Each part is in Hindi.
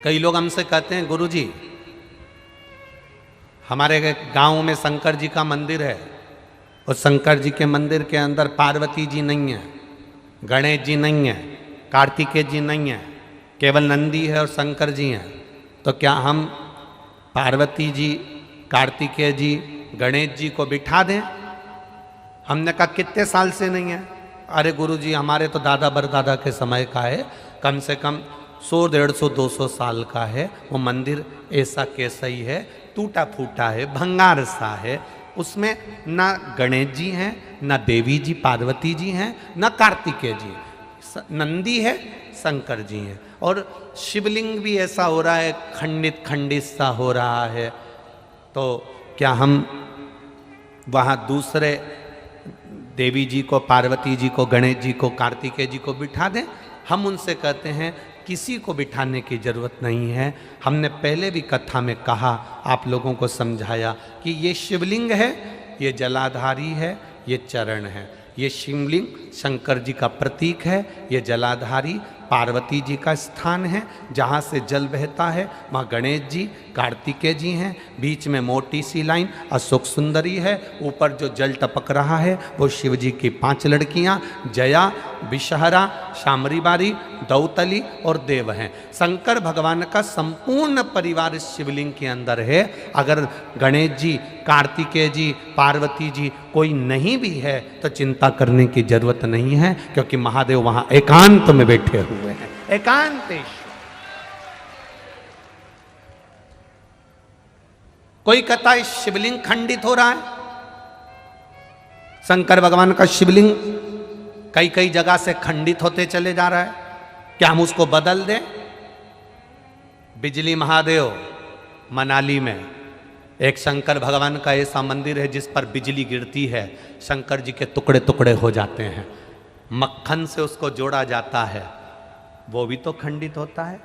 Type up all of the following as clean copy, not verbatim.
कई लोग हमसे कहते हैं गुरुजी हमारे गांव में शंकर जी का मंदिर है और शंकर जी के मंदिर के अंदर पार्वती जी नहीं है, गणेश जी नहीं है, कार्तिकेय जी नहीं है, केवल नंदी है और शंकर जी हैं। तो क्या हम पार्वती जी, कार्तिकेय जी, गणेश जी को बिठा दें? हमने कहा कितने साल से नहीं है? अरे गुरुजी हमारे तो दादा बरदादा के समय का है, कम से कम 100, 150, 200 साल का है। वो मंदिर ऐसा कैसा ही है, टूटा फूटा है, भंगार सा है। उसमें ना गणेश जी हैं, ना देवी जी पार्वती जी हैं, ना कार्तिकेय जी, नंदी है, शंकर जी हैं। और शिवलिंग भी ऐसा हो रहा है, खंडित खंडित सा हो रहा है। तो क्या हम वहाँ दूसरे देवी जी को, पार्वती जी को, गणेश जी को, कार्तिकेय जी को बिठा दें? हम उनसे कहते हैं किसी को बिठाने की जरूरत नहीं है। हमने पहले भी कथा में कहा, आप लोगों को समझाया कि ये शिवलिंग है, ये जलाधारी है, ये चरण है। ये शिवलिंग शंकर जी का प्रतीक है, ये जलाधारी पार्वती जी का स्थान है, जहाँ से जल बहता है। वहाँ गणेश जी, कार्तिकेय जी हैं, बीच में मोटी सी लाइन अशोक सुंदरी है, ऊपर जो जल टपक रहा है वो शिव जी की 5 लड़कियाँ जया, विषहरा, शामरी बारी, दौतली और देव हैं। शंकर भगवान का संपूर्ण परिवार इस शिवलिंग के अंदर है। अगर गणेश जी, कार्तिकेय जी, पार्वती जी कोई नहीं भी है तो चिंता करने की जरूरत नहीं है, क्योंकि महादेव वहां एकांत में बैठे हुए हैं, एकांतेश। कोई कहता है शिवलिंग खंडित हो रहा है। शंकर भगवान का शिवलिंग कई कई जगह से खंडित होते चले जा रहा है, क्या हम उसको बदल दें? बिजली महादेव मनाली में एक शंकर भगवान का ऐसा मंदिर है जिस पर बिजली गिरती है, शंकर जी के टुकड़े टुकड़े हो जाते हैं, मक्खन से उसको जोड़ा जाता है, वो भी तो खंडित होता है।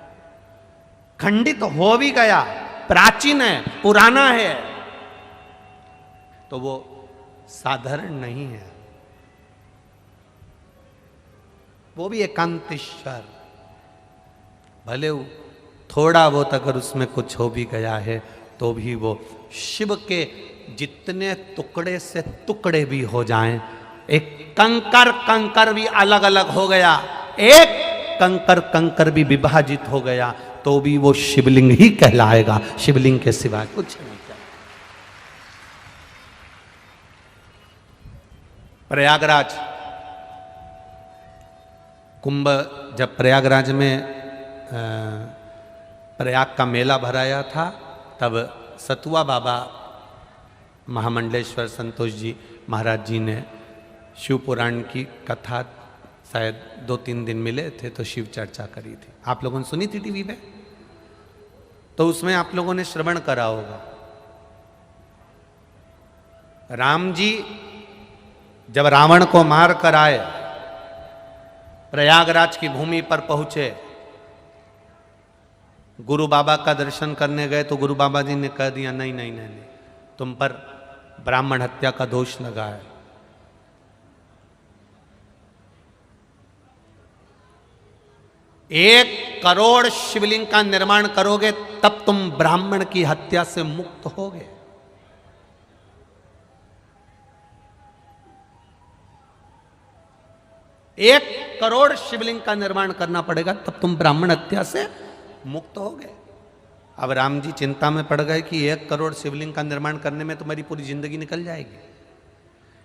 खंडित हो भी गया, प्राचीन है, पुराना है, तो वो साधारण नहीं है, वो भी एकांतेश्वर। भले थोड़ा बहुत अगर उसमें कुछ हो भी गया है तो भी वो शिव के जितने टुकड़े से टुकड़े भी हो जाएं, एक कंकर कंकर भी अलग अलग हो गया, एक कंकर कंकर भी विभाजित हो गया, तो भी वो शिवलिंग ही कहलाएगा, शिवलिंग के सिवाय कुछ नहीं कहलाएगा। प्रयागराज कुंभ, जब प्रयागराज में प्रयाग का मेला भराया था, तब सतुआ बाबा महामंडलेश्वर संतोष जी महाराज जी ने शिव पुराण की कथा शायद 2-3 दिन मिले थे तो शिव चर्चा करी थी। आप लोगों ने सुनी थी टीवी पे? तो उसमें आप लोगों ने श्रवण करा होगा। राम जी जब रावण को मार कर आए, प्रयागराज की भूमि पर पहुंचे, गुरु बाबा का दर्शन करने गए तो गुरु बाबा जी ने कह दिया नहीं नहीं नहीं नहीं, तुम पर ब्राह्मण हत्या का दोष लगा है। 1 करोड़ शिवलिंग का निर्माण करोगे तब तुम ब्राह्मण की हत्या से मुक्त होगे। एक करोड़ शिवलिंग का निर्माण करना पड़ेगा तब तुम ब्राह्मण हत्या से मुक्त हो गए। अब राम जी चिंता में पड़ गए कि 1 करोड़ शिवलिंग का निर्माण करने में तो मेरी पूरी जिंदगी निकल जाएगी।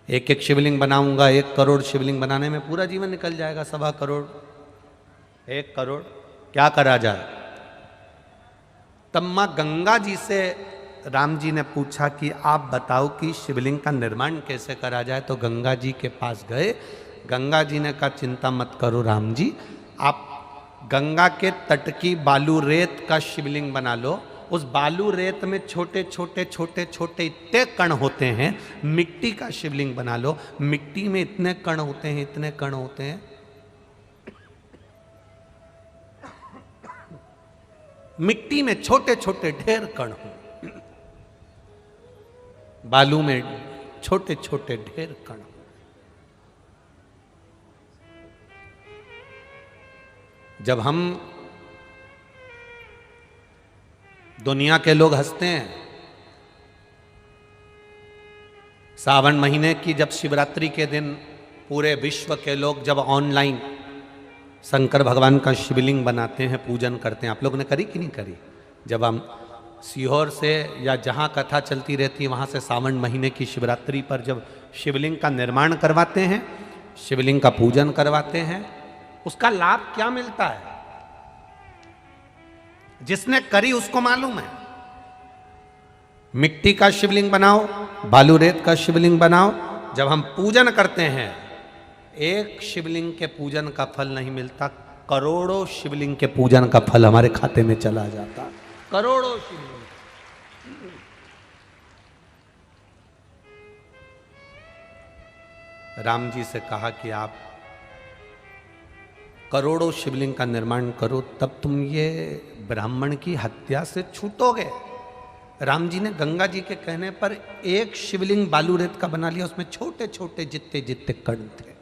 एक एक शिवलिंग बनाऊंगा, 1 करोड़ शिवलिंग बनाने में पूरा जीवन निकल जाएगा। 1.25 करोड़, 1 करोड़, क्या करा जाए? तब मां गंगा जी से राम जी ने पूछा कि आप बताओ कि शिवलिंग का निर्माण कैसे करा जाए। तो गंगा जी के पास गए। गंगा जी ने कहा चिंता मत करो राम जी, आप गंगा के तट की बालू रेत का शिवलिंग बना लो। उस बालू रेत में छोटे छोटे छोटे छोटे इतने कण होते हैं, मिट्टी का शिवलिंग बना लो। मिट्टी में इतने कण होते हैं, इतने कण होते हैं, मिट्टी में छोटे छोटे ढेर कण हो, बालू में छोटे छोटे ढेर कण। जब हम दुनिया के लोग हंसते हैं। सावन महीने की जब शिवरात्रि के दिन पूरे विश्व के लोग जब ऑनलाइन शंकर भगवान का शिवलिंग बनाते हैं, पूजन करते हैं, आप लोगों ने करी कि नहीं करी? जब हम सीहोर से या जहाँ कथा चलती रहती है वहाँ से सावन महीने की शिवरात्रि पर जब शिवलिंग का निर्माण करवाते हैं, शिवलिंग का पूजन करवाते हैं, उसका लाभ क्या मिलता है जिसने करी उसको मालूम है। मिट्टी का शिवलिंग बनाओ, बालू रेत का शिवलिंग बनाओ, जब हम पूजन करते हैं एक शिवलिंग के पूजन का फल नहीं मिलता, करोड़ों शिवलिंग के पूजन का फल हमारे खाते में चला जाता। करोड़ों शिवलिंग। राम जी से कहा कि आप करोड़ों शिवलिंग का निर्माण करो, तब तुम ये ब्राह्मण की हत्या से छूटोगे। राम जी ने गंगा जी के कहने पर एक शिवलिंग बालू रेत का बना लिया, उसमें छोटे छोटे जितने जितने कण थे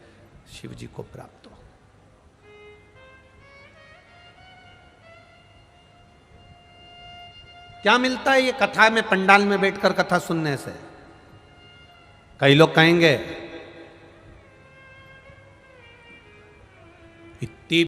शिव जी को प्राप्त हो। क्या मिलता है ये कथा में, पंडाल में बैठकर कथा सुनने से? कई लोग कहेंगे